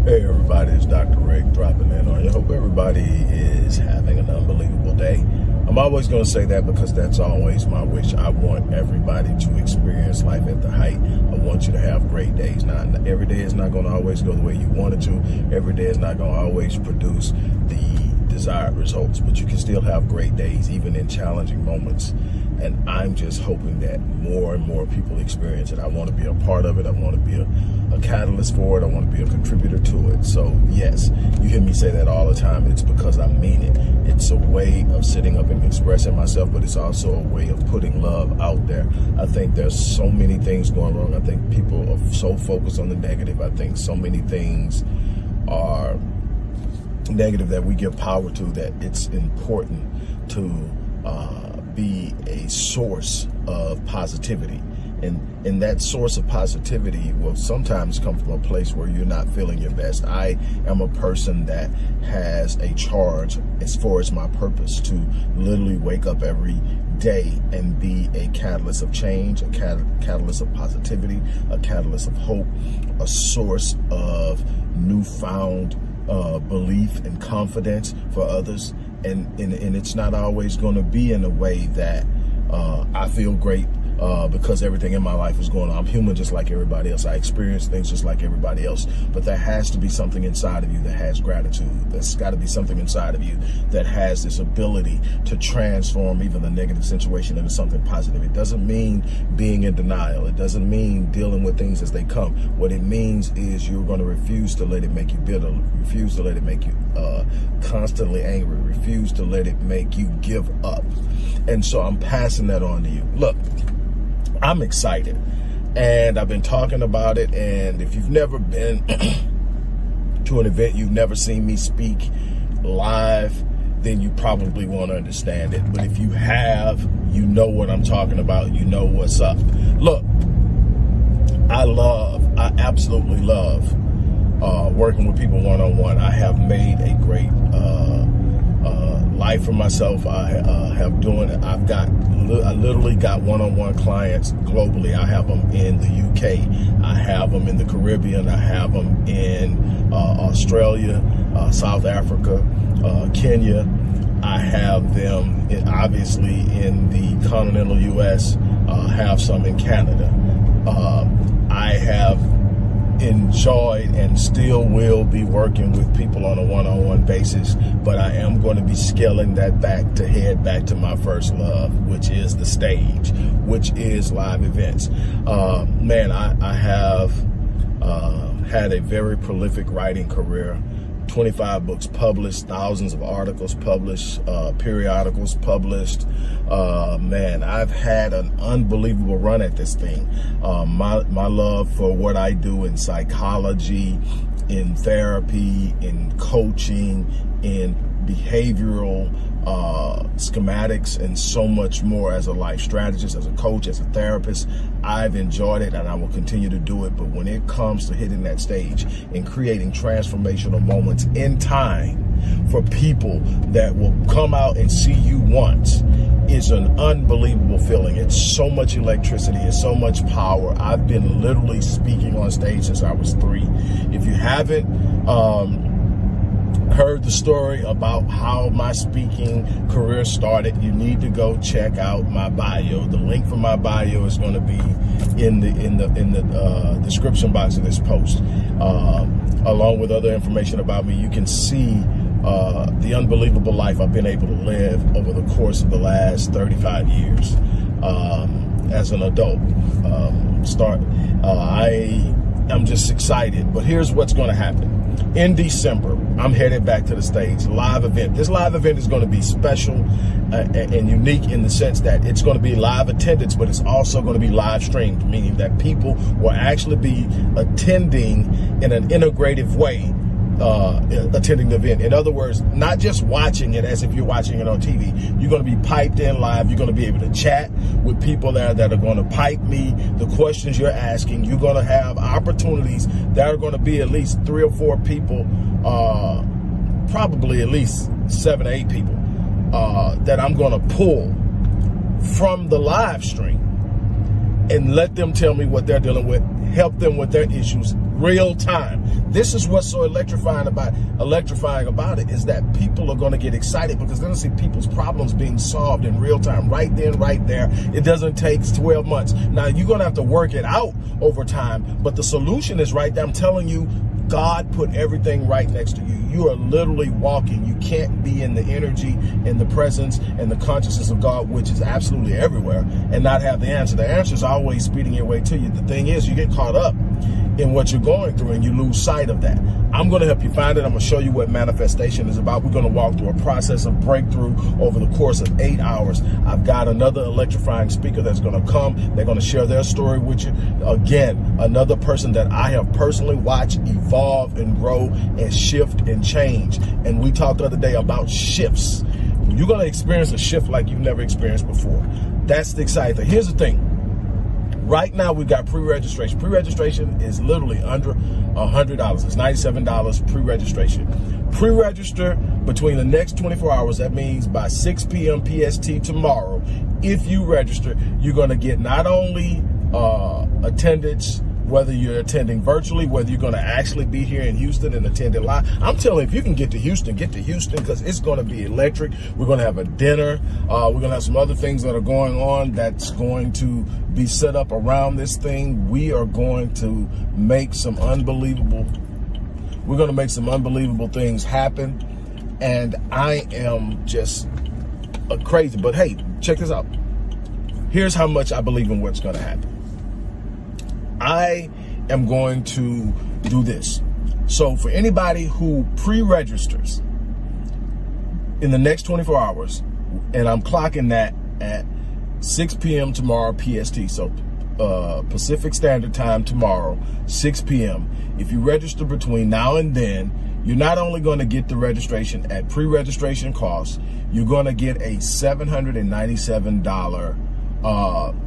Hey everybody, it's Dr. Rick dropping in on you. Hope everybody is having an unbelievable day. I'm always going to say that because that's always my wish. I want everybody to experience life at the height. I want you to have great days. Now, every day is not going to always go the way you want it to. Every day is not going to always produce the desired results, but you can still have great days, even in challenging moments. And I'm just hoping that more and more people experience it. I want to be a part of it. I want to be a catalyst for it. I want to be a contributor to it. So yes, you hear me say that all the time. It's because I mean it. It's a way of sitting up and expressing myself, but it's also a way of putting love out there. I think there's so many things going wrong. I think people are so focused on the negative. I think so many things are negative that we give power to, that it's important to be a source of positivity. And that source of positivity will sometimes come from a place where you're not feeling your best. I am a person that has a charge as far as my purpose to literally wake up every day and be a catalyst of change, a catalyst of positivity, a catalyst of hope, a source of newfound belief and confidence for others. And it's not always going to be in a way that I feel great because everything in my life is going on. I'm human just like everybody else. I experience things just like everybody else. But there has to be something inside of you that has gratitude. There's got to be something inside of you that has this ability to transform even the negative situation into something positive. It doesn't mean being in denial. It doesn't mean dealing with things as they come. What it means is you're going to refuse to let it make you bitter, refuse to let it make you constantly angry, refuse to let it make you give up. And so I'm passing that on to you. Look, I'm excited, and I've been talking about it, and if you've never been to an event, you've never seen me speak live, then you probably won't understand it. But if you have, you know what I'm talking about, you know what's up. Look, I absolutely love working with people one-on-one. I have made a great life for myself. I literally got one-on-one clients globally. I have them in the UK. I have them in the Caribbean. I have them in Australia, South Africa, Kenya. I have them obviously in the continental US. Have some in Canada. I have enjoyed and still will be working with people on a one-on-one basis, but I am going to be scaling that back to head back to my first love, which is the stage, which is live events. Man, I have had a very prolific writing career. 25 books published, thousands of articles published, periodicals published. Man, I've had an unbelievable run at this thing. My love for what I do in psychology, in therapy, in coaching, in behavioral schematics, and so much more as a life strategist, as a coach, as a therapist. I've enjoyed it, and I will continue to do it. But when it comes to hitting that stage and creating transformational moments in time for people that will come out and see you once, is an unbelievable feeling. It's so much electricity, it's so much power. I've been literally speaking on stage since I was 3. If you haven't heard the story about how my speaking career started, you need to go check out my bio. The link for my bio is going to be in the description box of this post, along with other information about me. You can see the unbelievable life I've been able to live over the course of the last 35 years as an adult. I'm just excited, but here's what's going to happen. In December, I'm headed back to the stage, live event. This live event is going to be special and unique in the sense that it's going to be live attendance, but it's also going to be live streamed, meaning that people will actually be attending in an integrative way, attending the event. In other words, not just watching it as if you're watching it on TV. You're going to be piped in live. You're going to be able to chat with people there that are going to pipe me the questions you're asking. You're going to have opportunities that are going to be at least 3 or 4 people, probably at least 7 or 8 people that I'm going to pull from the live stream and let them tell me what they're dealing with, help them with their issues real time. This is what's so electrifying about it, is that people are going to get excited because they're going to see people's problems being solved in real time, right then, right there. It doesn't take 12 months. Now, you're going to have to work it out over time, but the solution is right there. I'm telling you, God put everything right next to you. You are literally walking. You can't be in the energy and the presence and the consciousness of God, which is absolutely everywhere, and not have the answer. The answer is always speeding your way to you. The thing is, you get caught up in what you're going through and you lose sight of that. I'm going to help you find it. I'm going to show you what manifestation is about. We're going to walk through a process of breakthrough over the course of 8 hours. I've got another electrifying speaker that's going to come. They're going to share their story with you. Again, another person that I have personally watched evolve and grow and shift and change. And we talked the other day about shifts. You're going to experience a shift like you've never experienced before. That's the exciting thing. Here's the thing. Right now, we've got pre-registration. Pre-registration is literally under $100. It's $97 pre-registration. Pre-register between the next 24 hours. That means by 6 p.m. PST tomorrow. If you register, you're going to get not only attendance, whether you're attending virtually, whether you're going to actually be here in Houston and attend it live. I'm telling you, if you can get to Houston because it's going to be electric. We're going to have a dinner. We're going to have some other things that are going on that's going to be set up around this thing. We are going to make some unbelievable things happen. And I am just crazy. But hey, check this out. Here's how much I believe in what's going to happen. I am going to do this. So for anybody who pre-registers in the next 24 hours, and I'm clocking that at 6 p.m. tomorrow PST, so Pacific Standard Time tomorrow, 6 p.m. If you register between now and then, you're not only going to get the registration at pre-registration cost, you're going to get a $797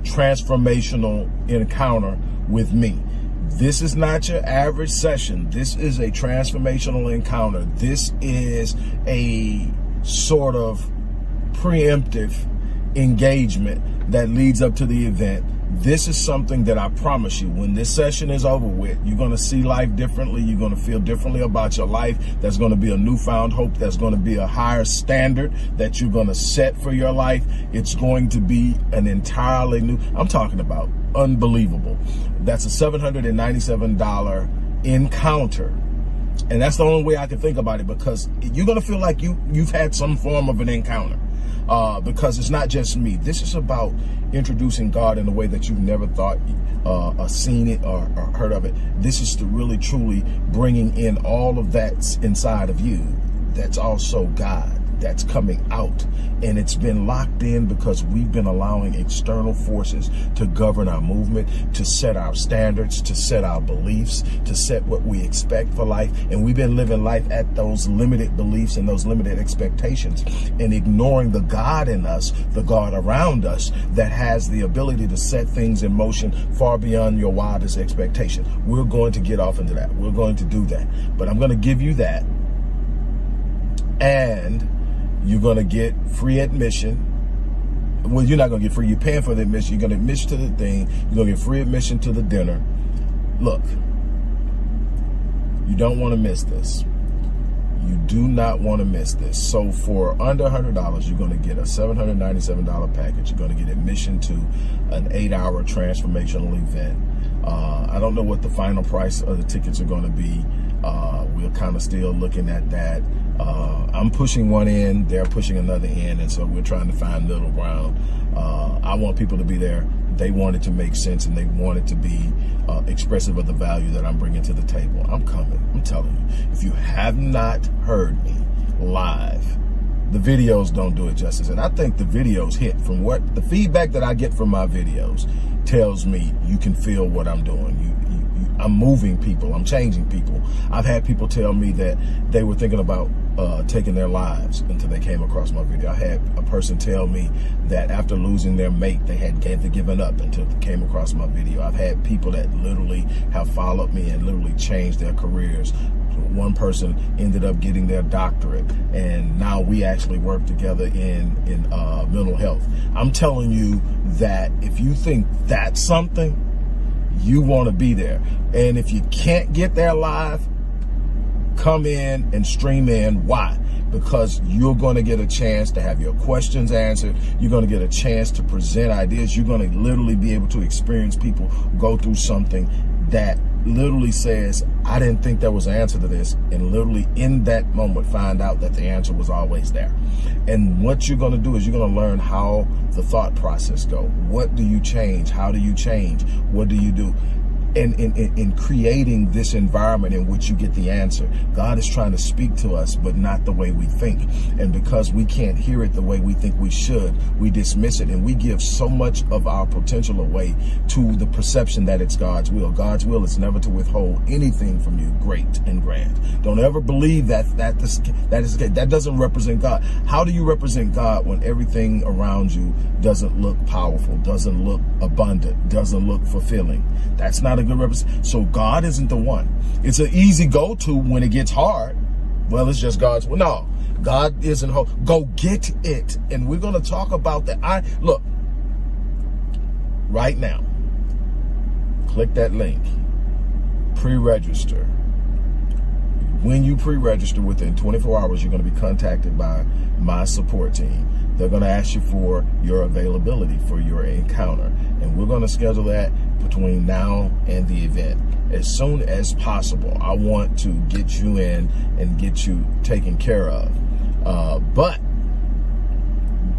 transformational encounter with me. This is not your average session. This is a transformational encounter. This is a sort of preemptive engagement that leads up to the event. This is something that I promise you, when this session is over with, you're going to see life differently. You're going to feel differently about your life. There's going to be a newfound hope. There's going to be a higher standard that you're going to set for your life. It's going to be an entirely new, I'm talking about unbelievable. That's a $797 encounter. And that's the only way I can think about it, because you're going to feel like you've had some form of an encounter. Because it's not just me. This is about introducing God in a way that you've never thought or seen it or heard of it. This is to really, truly bringing in all of that's inside of you. That's also God. That's coming out, and it's been locked in because we've been allowing external forces to govern our movement, to set our standards, to set our beliefs, to set what we expect for life. And we've been living life at those limited beliefs and those limited expectations, and ignoring the God in us, the God around us that has the ability to set things in motion far beyond your wildest expectation. We're going to get off into that. We're going to do that. But I'm going to give you that, and you're going to get free admission. Well, you're not going to get free. You're paying for the admission. You're going to admission to the thing. You're going to get free admission to the dinner. Look, you don't want to miss this. You do not want to miss this. So for under $100, you're going to get a $797 package. You're going to get admission to an 8-hour transformational event. I don't know what the final price of the tickets are going to be. We're kind of still looking at that. I'm pushing one end, they're pushing another end, and so we're trying to find middle ground. I want people to be there. They want it to make sense, and they want it to be expressive of the value that I'm bringing to the table. I'm coming. I'm telling you. If you have not heard me live, the videos don't do it justice. And I think the videos hit. From what the feedback that I get from my videos tells me you can feel what I'm doing. I'm moving people. I'm changing people. I've had people tell me that they were thinking about taking their lives until they came across my video. I had a person tell me that after losing their mate, they had given up until they came across my video. I've had people that literally have followed me and literally changed their careers. One person ended up getting their doctorate, and now we actually work together in mental health. I'm telling you that if you think that's something, you want to be there. And if you can't get there live, come in and stream in. Why? Because you're going to get a chance to have your questions answered. You're going to get a chance to present ideas. You're going to literally be able to experience people go through something that literally says, I didn't think there was an answer to this, and literally in that moment find out that the answer was always there. And what you're going to do is you're going to learn how the thought process go. What do you change? How do you change? What do you do? And in creating this environment in which you get the answer, God is trying to speak to us, but not the way we think. And because we can't hear it the way we think we should, we dismiss it, and we give so much of our potential away to the perception that it's God's will. God's will is never to withhold anything from you great and grand. Don't ever believe that is the case. That doesn't represent God. How do you represent God when everything around you doesn't look powerful, doesn't look abundant, doesn't look fulfilling? That's not a good representation. So God isn't the one. It's an easy go-to when it gets hard. Well, it's just God's will. No, God isn't. Go get it. And we're going to talk about that. Look, right now, click that link, pre-register. When you pre-register, within 24 hours, you're going to be contacted by my support team. They're going to ask you for your availability for your encounter. And we're going to schedule that between now and the event as soon as possible. I want to get you in and get you taken care of. But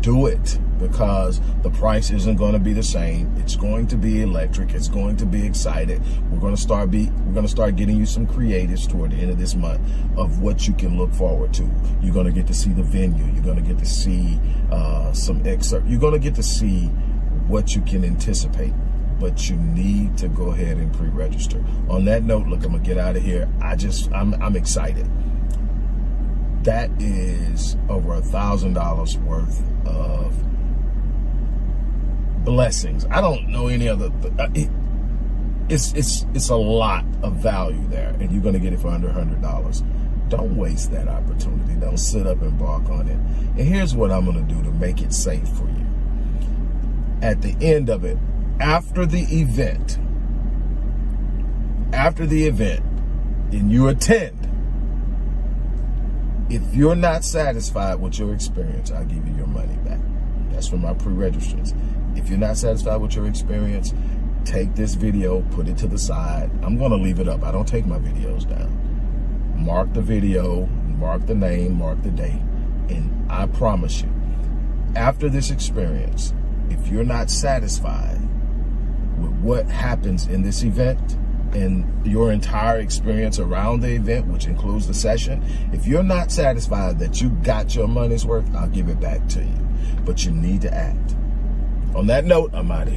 do it, because the price isn't going to be the same. It's going to be electric. It's going to be excited. We're going to start getting you some creatives toward the end of this month of what you can look forward to. You're going to get to see the venue. You're going to get to see some excerpt. You're going to get to see what you can anticipate. But you need to go ahead and pre-register. On that note, look, I'm gonna get out of here. I'm excited. That is over $1,000 worth of blessings. I don't know any other. It's a lot of value there, and you're gonna get it for under $100. Don't waste that opportunity. Don't sit up and bark on it. And here's what I'm gonna do to make it safe for you. At the end of it, after the event, and you attend, if you're not satisfied with your experience, I'll give you your money back. That's for my pre-registrants. If you're not satisfied with your experience, take this video, put it to the side. I'm going to leave it up. I don't take my videos down. Mark the video, mark the name, mark the date, and I promise you, after this experience, if you're not satisfied with what happens in this event and your entire experience around the event, which includes the session, if you're not satisfied that you got your money's worth, I'll give it back to you. But you need to act. On that note, I'm out of here.